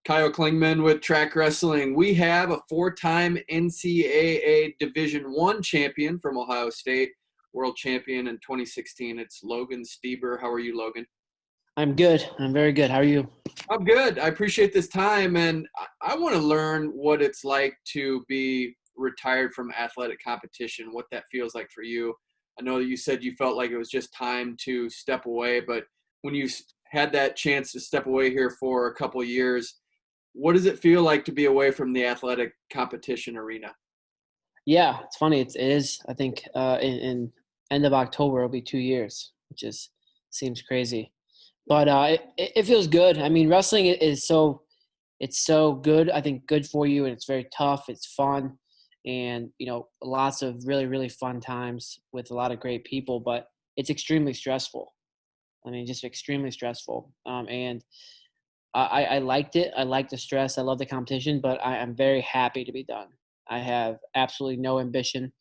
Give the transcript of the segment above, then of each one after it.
Kyle Klingman with Track Wrestling. We have a 4-time NCAA Division I champion from Ohio State, world champion in 2016. It's Logan Stieber. How are you, Logan? I'm good. I'm very good. How are you? I'm good. I appreciate this time, and I want to learn what it's like to be retired from athletic competition, what that feels like for you. I know you said you felt like it was just time to step away, but when you had that chance to step away here for a couple of years, what does it feel like to be away from the athletic competition arena? Yeah, it's funny. It is. I think in end of October it'll be 2 years, which seems crazy, but it feels good. I mean, wrestling is it's so good. I think good for you, and it's very tough. It's fun, and lots of really fun times with a lot of great people. But it's extremely stressful. I mean, just extremely stressful. And I liked it. I like the stress. I love the competition, but I am very happy to be done. I have absolutely no ambition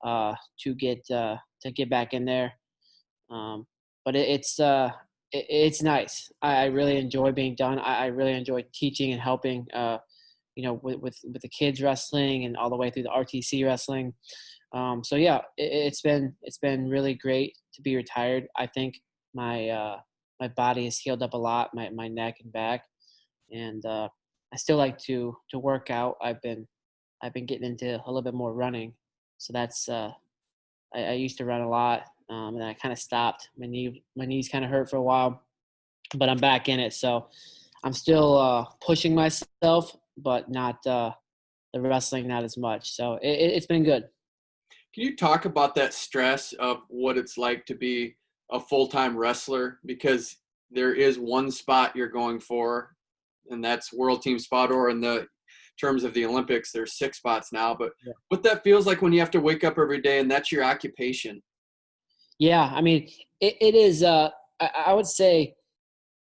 to get back in there. But it's nice. I really enjoy being done. I really enjoy teaching and helping. With the kids wrestling and all the way through the RTC wrestling. So yeah, it's been really great to be retired. I think my body has healed up a lot, my neck and back, and I still like to work out. I've been getting into a little bit more running, so that's I used to run a lot, and I kind of stopped. My knees kind of hurt for a while, but I'm back in it. So I'm still pushing myself, but not the wrestling, not as much. So it's been good. Can you talk about that stress of what it's like to be a full-time wrestler? Because there is one spot you're going for, and that's world team spot, or in the terms of the Olympics, there's 6 spots now. But Yeah. what that feels like when you have to wake up every day and that's your occupation. Yeah, I mean, it is. I would say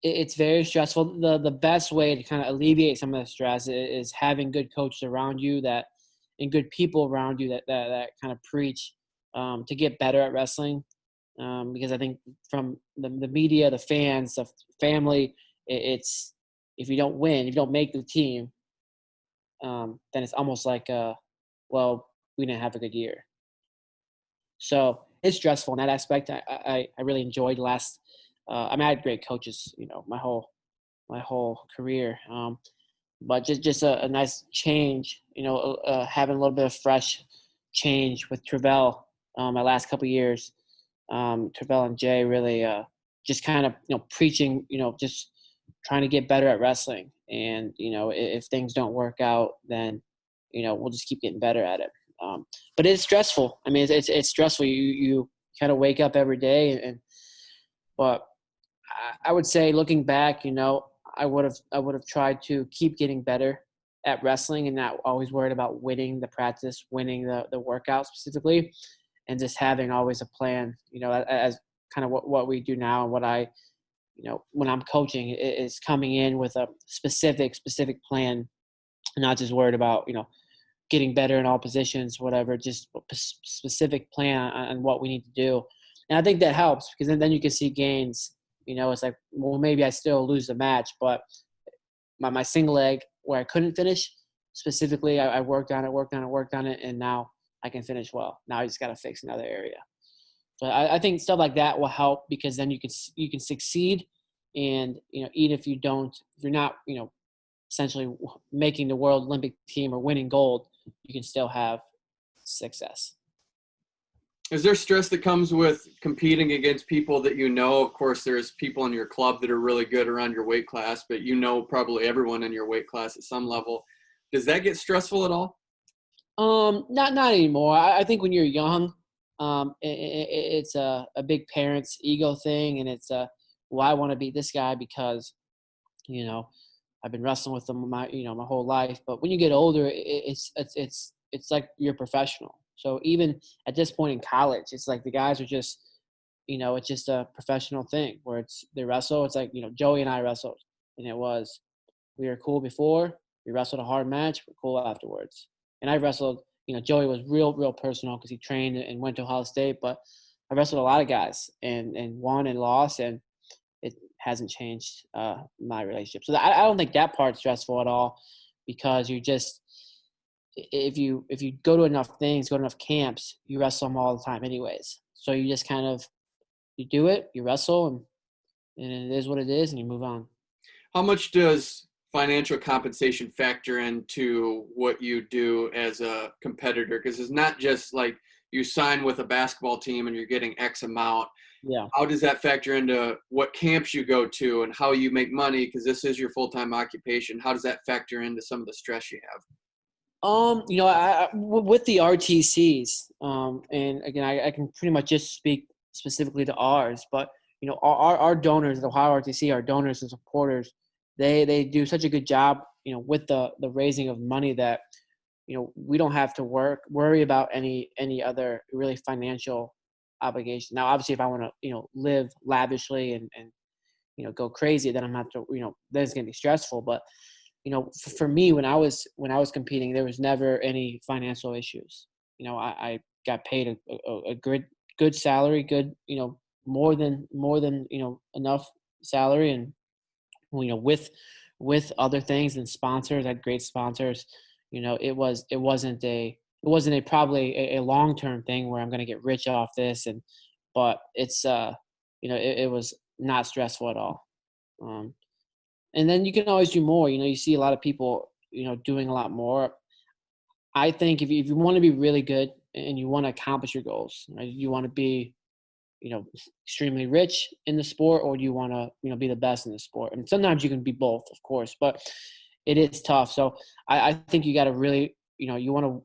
it's very stressful. The best way to kind of alleviate some of the stress is having good coaches around you and good people around you that kind of preach to get better at wrestling. Because I think from the media, the fans, the family, it's if you don't win, if you don't make the team, then it's almost like, well, we didn't have a good year. So it's stressful in that aspect. I really enjoyed last. I mean, I had great coaches, my whole career. But just a nice change, having a little bit of fresh change with Travell my last couple of years. Travell and Jay really just kind of, preaching, just trying to get better at wrestling. And, if things don't work out, then, we'll just keep getting better at it. But it's stressful. I mean, it's stressful. You kind of wake up every day, but I would say looking back, I would have tried to keep getting better at wrestling and not always worried about winning the practice, winning the workout specifically, and just having always a plan, as kind of what we do now and what I, when I'm coaching is coming in with a specific plan, and not just worried about, getting better in all positions, whatever, just a specific plan on what we need to do. And I think that helps because then you can see gains. It's like, well, maybe I still lose the match, but my single leg where I couldn't finish, specifically, I worked on it, and now I can finish well. Now I just got to fix another area. So I think stuff like that will help because then you can succeed, and even if you're not essentially making the World Olympic team or winning gold, you can still have success. Is there stress that comes with competing against people that Of course, there's people in your club that are really good around your weight class, but probably everyone in your weight class at some level. Does that get stressful at all? Not anymore. I think when you're young, it's a big parent's ego thing, and it's well, I want to beat this guy because, I've been wrestling with them my whole life. But when you get older, it's like you're professional. So even at this point in college, it's like the guys are just, it's just a professional thing where they wrestle. It's like, Joey and I wrestled, and we were cool before. We wrestled a hard match. We're cool afterwards. And I wrestled, Joey was real personal because he trained and went to Ohio State. But I wrestled a lot of guys and won and lost, and it hasn't changed my relationship. So I don't think that part's stressful at all, because if you go to enough things, go to enough camps, you wrestle them all the time anyways. So you just kind of, you do it, you wrestle, and it is what it is, and you move on. How much does financial compensation factor into what you do as a competitor? Because it's not just like you sign with a basketball team and you're getting X amount. Yeah. How does that factor into what camps you go to and how you make money? Because this is your full-time occupation. How does that factor into some of the stress you have? With the RTCs, and again, I can pretty much just speak specifically to ours, but our donors, the Ohio RTC, our donors and supporters, they do such a good job, with the raising of money, that we don't have to worry about any other really financial obligation. Now, obviously, if I want to live lavishly and go crazy, then I'm gonna have to then it's gonna be stressful. But for me, when I was competing, there was never any financial issues. I got paid a good salary, good, more than enough salary, and with other things and sponsors, I had great sponsors. It wasn't a probably a long-term thing where I'm going to get rich off this, but it's it was not stressful at all. And then you can always do more. You see a lot of people, doing a lot more. I think if you want to be really good and you want to accomplish your goals, right? You want to be, extremely rich in the sport, or do you want to, be the best in the sport? And sometimes you can be both, of course, but it is tough. So I think you got to really, you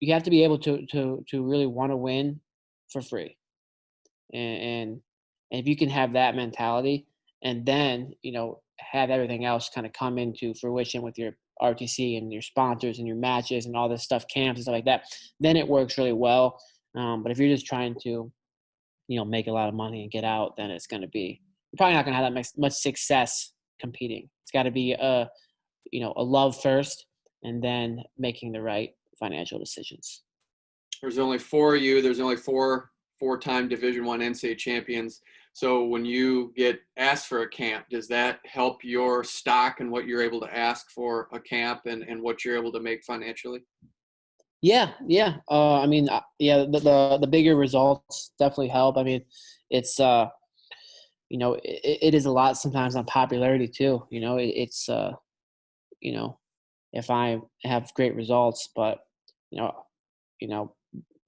have to be able to really want to win for free. And if you can have that mentality, and then have everything else kind of come into fruition with your RTC and your sponsors and your matches and all this stuff, camps and stuff like that, then it works really well. But if you're just trying to make a lot of money and get out, then it's going to be, you're probably not going to have that much success competing. It's got to be a love first, and then making the right financial decisions. There's only four of you. There's only four-time Division I NCAA champions. So when you get asked for a camp, does that help your stock and what you're able to ask for a camp and what you're able to make financially? Yeah. The bigger results definitely help. I mean, it's it is a lot sometimes on popularity too. If I have great results, but you know, you know,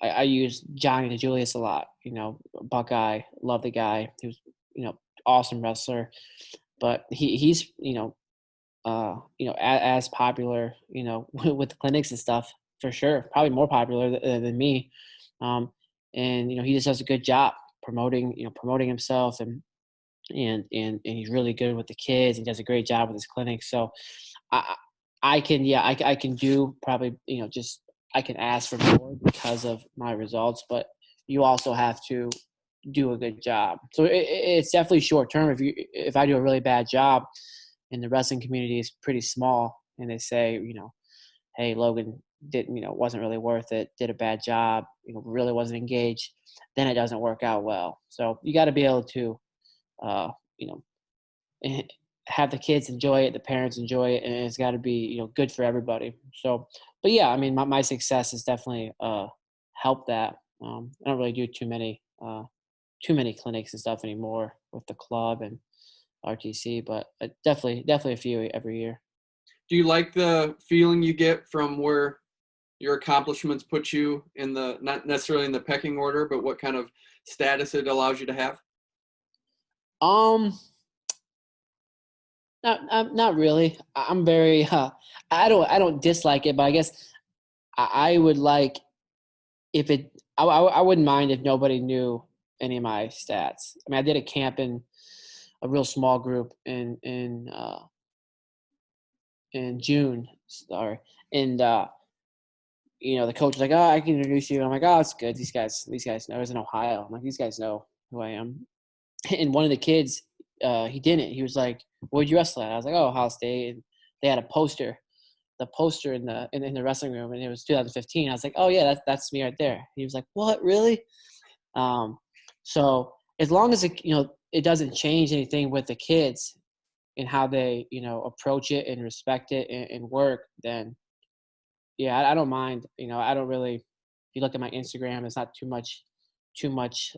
I use Johnny DeJulius a lot. Buckeye, love the guy. He was awesome wrestler, but he's as popular with the clinics and stuff, for sure, probably more popular than me. And he just does a good job promoting himself, and he's really good with the kids. He does a great job with his clinics. So I can do probably just, I can ask for more because of my results, but you also have to do a good job. So it's definitely short term. If I do a really bad job, and the wrestling community is pretty small, and they say, hey, Logan wasn't really worth it, did a bad job, really wasn't engaged, then it doesn't work out well. So you got to be able to, have the kids enjoy it, the parents enjoy it, and it's got to be, good for everybody. So, but yeah, I mean, my success has definitely helped that. I don't really do too many clinics and stuff anymore with the club and RTC, but definitely a few every year. Do you like the feeling you get from where your accomplishments put you in the, not necessarily in the pecking order, but what kind of status it allows you to have? Um, not really. I'm very. I don't dislike it, but I guess I would like if it. I wouldn't mind if nobody knew any of my stats. I mean, I did a camp in a real small group in June. Sorry, and the coach was like, "Oh, I can introduce you." And I'm like, "Oh, it's good. These guys know." I was in Ohio. I'm like, "These guys know who I am." And one of the kids, he didn't. He was like, "Where'd you wrestle at?" I was like, "Oh, Ohio State." And they had a poster, in the wrestling room, and it was 2015. I was like, "Oh yeah, that's me right there." He was like, "What, really?" So as long as it doesn't change anything with the kids and how they, approach it and respect it and work, then yeah, I don't mind. I don't really. If you look at my Instagram, it's not too much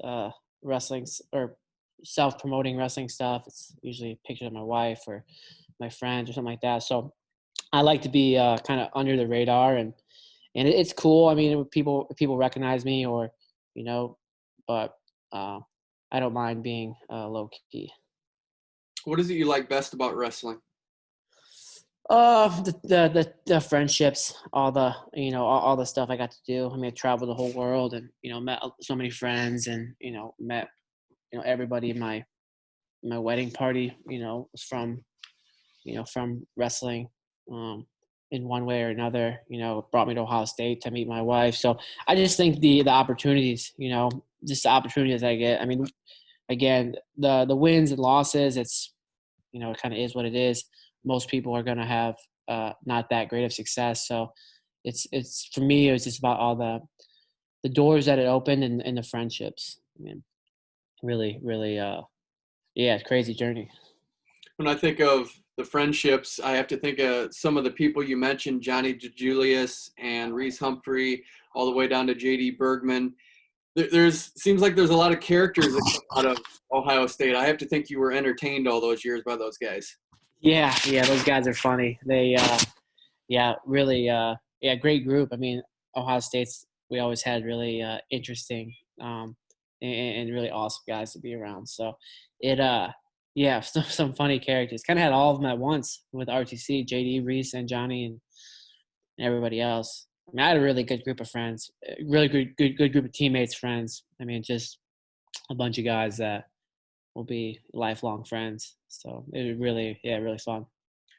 wrestling or self-promoting wrestling stuff. It's usually pictures of my wife or my friends or something like that. So I like to be kind of under the radar, and it's cool. I mean, if people recognize me or, you know, but uh, I don't mind being low key. What is it you like best about wrestling? The friendships, all the stuff I got to do. I mean, I traveled the whole world and, met so many friends and, met, everybody in my wedding party, was from wrestling, in one way or another. It brought me to Ohio State to meet my wife. So I just think the opportunities, just the opportunities I get. I mean, again, the wins and losses, it's, it kind of is what it is. Most people are going to have not that great of success. So it's for me, it was just about all the doors that it opened and the friendships. I mean, really, really, yeah, crazy journey. When I think of the friendships, I have to think of some of the people you mentioned, Johnny DeJulius and Reese Humphrey, all the way down to JD Bergman. There's seems like there's a lot of characters that come out of Ohio State. I have to think you were entertained all those years by those guys. Yeah, those guys are funny. They, yeah, really, yeah, great group. I mean, Ohio State's, we always had really interesting and really awesome guys to be around. So it, yeah, some funny characters. Kind of had all of them at once with RTC, JD, Reese, and Johnny, and everybody else. I mean, I had a really good group of friends, really good group of teammates, friends. I mean, just a bunch of guys that will be lifelong friends. So it was really, yeah, really fun.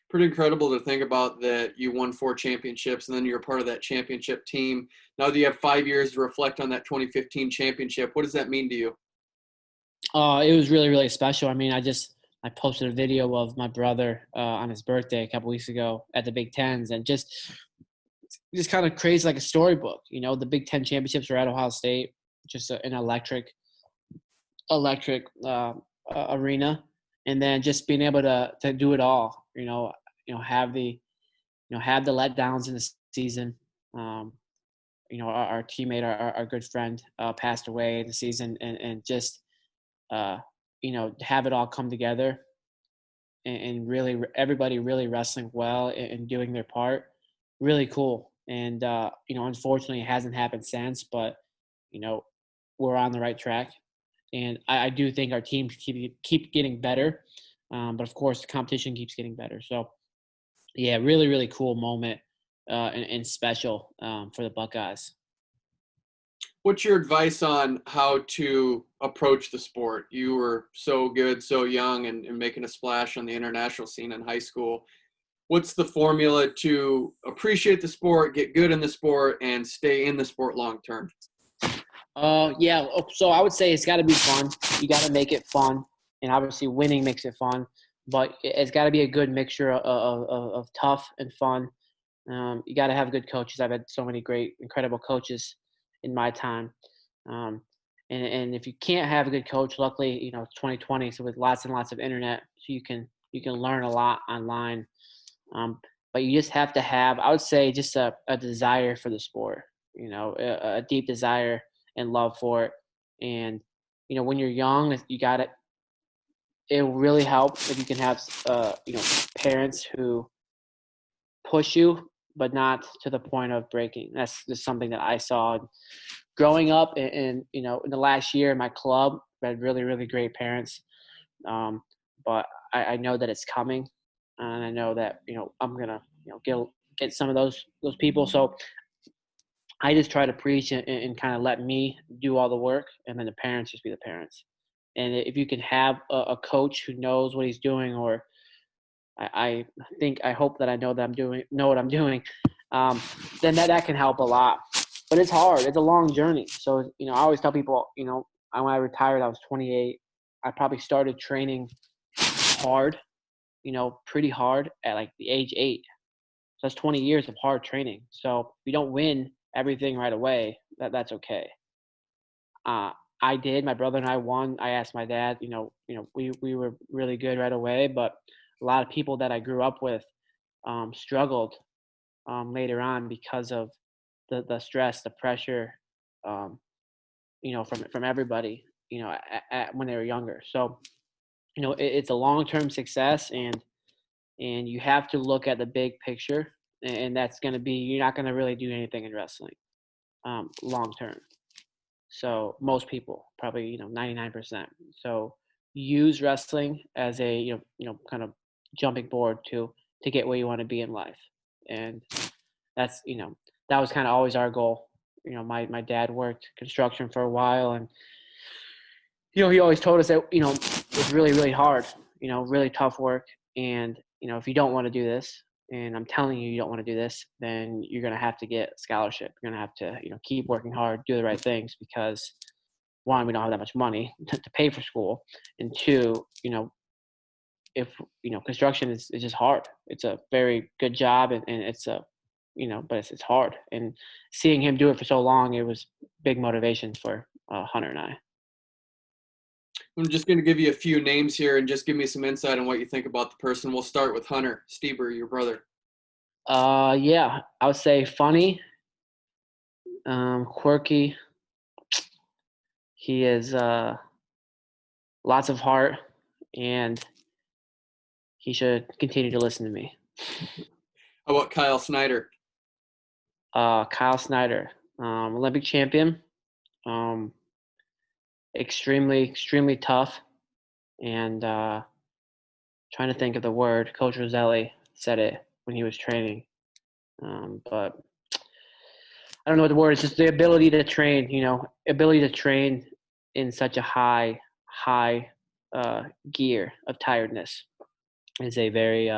Pretty incredible to think about that you won 4 championships and then you're part of that championship team. Now that you have 5 years to reflect on that 2015 championship, what does that mean to you? It was really, really special. I mean, I posted a video of my brother on his birthday a couple weeks ago at the Big Tens, and just kind of crazy, like a storybook. The Big Ten championships were at Ohio State, just an electric arena, and then just being able to do it all. Have the letdowns in the season. Our teammate, our good friend, passed away in the season, and just uh, have it all come together, and really everybody really wrestling well and doing their part. Really cool. And unfortunately, it hasn't happened since, but you know, we're on the right track, and I do think our teams keep getting better. But of course, the competition keeps getting better. So yeah, really, really cool moment, and special for the Buckeyes. What's your advice on how to approach the sport? You were so good, so young, and making a splash on the international scene in high school. What's the formula to appreciate the sport, get good in the sport, and stay in the sport long term? Yeah. So I would say it's got to be fun. You got to make it fun, and obviously winning makes it fun. But it's got to be a good mixture of tough and fun. You got to have good coaches. I've had so many great, incredible coaches in my time. Um, and if you can't have a good coach, luckily, it's 2020, so with lots and lots of internet, so you can learn a lot online. Um, but you just have to have, I would say, just a desire for the sport. A deep desire and love for it. And when you're young, you got it. It will really help if you can have parents who push you, but not to the point of breaking. That's just something that I saw growing up, and in the last year in my club. I had really, really great parents, but I know that it's coming, and I know that I'm gonna get some of those people. So I just try to preach and kind of let me do all the work, and then the parents just be the parents. And if you can have a coach who knows what he's doing, or I hope that I know what I'm doing, then that can help a lot. But it's hard. It's a long journey. So I always tell people, when I retired, I was 28. I probably started training hard, pretty hard at like the age 8. So that's 20 years of hard training. So if you don't win everything right away, that's okay. I did. My brother and I won. I asked my dad. We were really good right away, but a lot of people that I grew up with struggled later on because of the stress, the pressure, um, from everybody. When they were younger. So it's a long term success, and you have to look at the big picture, and that's going to be you're not going to really do anything in wrestling long term. So most people, probably 99%. So use wrestling as a kind of jumping board to get where you want to be in life, and that's that was kind of always our goal. My dad worked construction for a while, and he always told us that it's really really hard, really tough work, and if you don't want to do this, and I'm telling you don't want to do this, then you're going to have to get a scholarship. You're going to have to keep working hard, do the right things, because one, we don't have that much money to pay for school, and two, if construction is just hard. It's a very good job, and it's a but it's hard. And seeing him do it for so long, it was big motivation for Hunter and I. I'm just going to give you a few names here and just give me some insight on what you think about the person. We'll start with Hunter Stieber, your brother. Yeah, I would say funny, quirky. He is lots of heart, and he should continue to listen to me. How about Kyle Snyder? Kyle Snyder, Olympic champion, extremely tough, and trying to think of the word. Coach Roselli said it when he was training, but I don't know what the word is. Just the ability to train. Ability to train in such a high gear of tiredness is a very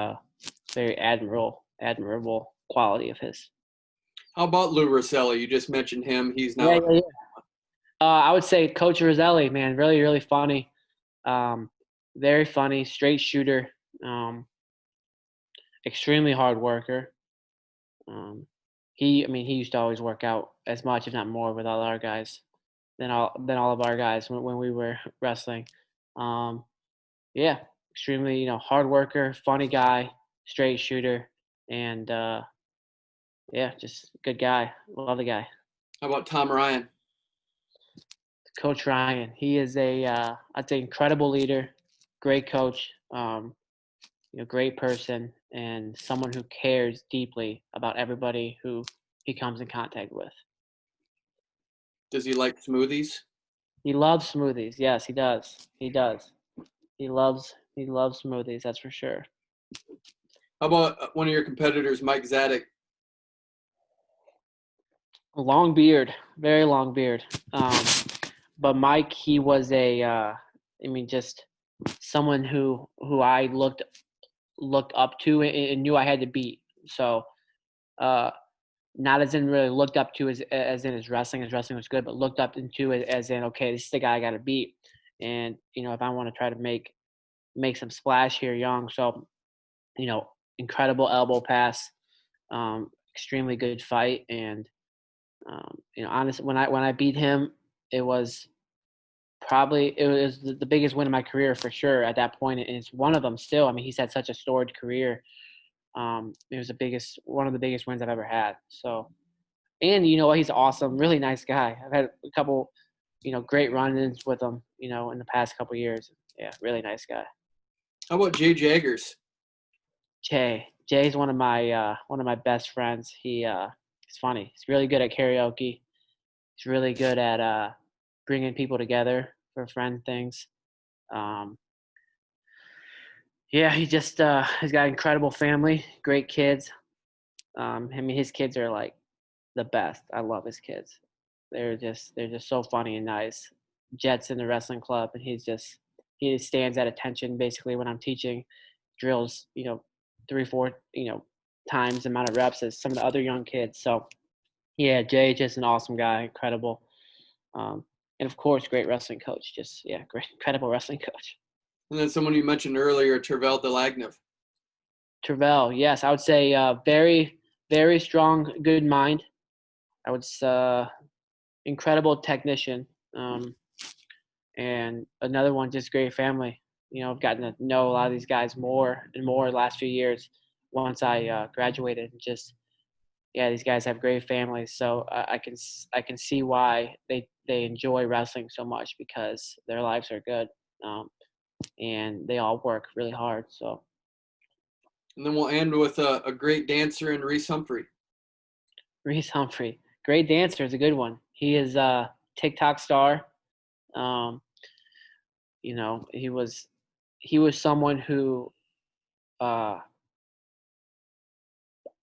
admirable quality of his. How about Lou Rosselli? You just mentioned him. He's now. Yeah. I would say Coach Roselli, man, really, really funny. Very funny, straight shooter, extremely hard worker. He used to always work out as much, if not more, with all our guys than all of our guys when we were wrestling. Yeah, extremely, hard worker, funny guy, straight shooter, and yeah, just good guy. Love the guy. How about Tom Ryan? Coach Ryan, he is I'd say incredible leader, great coach, great person, and someone who cares deeply about everybody who he comes in contact with. Does he like smoothies? He loves smoothies. Yes, he does. He does. He loves smoothies. That's for sure. How about one of your competitors, Mike Zadek? Long beard, very long beard. But Mike, he was just someone who I looked up to and knew I had to beat. So, not as in really looked up to as in his wrestling. His wrestling was good, but looked up into it as in, okay, this is the guy I got to beat. And if I want to try to make some splash here young, so incredible elbow pass, extremely good fight, and honestly, when I beat him, it was the biggest win of my career for sure at that point, and it's one of them still. I mean, he's had such a storied career. It was one of the biggest wins I've ever had. So, and he's awesome, really nice guy. I've had a couple, great run-ins with him, in the past couple years. Yeah, really nice guy. How about Jay Jaggers? Jay's one of my best friends. He's funny. He's really good at karaoke. He's really good at bringing people together for friend things. Yeah, he just he's got an incredible family, great kids. His kids are like the best. I love his kids. They're just so funny and nice. Jet's in the wrestling club, and he stands at attention basically when I'm teaching drills. 3-4 times the amount of reps as some of the other young kids. So yeah, Jay just an awesome guy, incredible. And of course, great wrestling coach. Great, incredible wrestling coach. And then someone you mentioned earlier, Tervel Delagnev. Tervel, yes, I would say very, very strong, good mind. I would incredible technician. and another one, just great family. I've gotten to know a lot of these guys more and more the last few years once I graduated. And just, yeah, these guys have great families, so I can see why they enjoy wrestling so much, because their lives are good, and they all work really hard. So And then we'll end with a great dancer in Reese Humphrey. Reese Humphrey, great dancer, is a good one. He is a TikTok star. Um, he was someone who uh,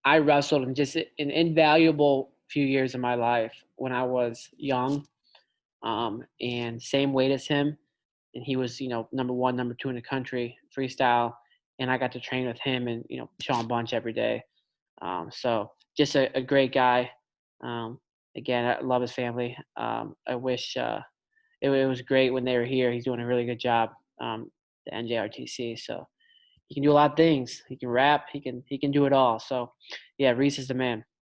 I wrestled in just an invaluable few years of my life when I was young, and same weight as him. And he was, number one, number two in the country freestyle, and I got to train with him and Sean Bunch every day. So just a great guy. Um, Again, I love his family. I wish it was great when they were here. He's doing a really good job, the NJRTC. So he can do a lot of things. He can rap. He can do it all. So yeah, Reese is the man.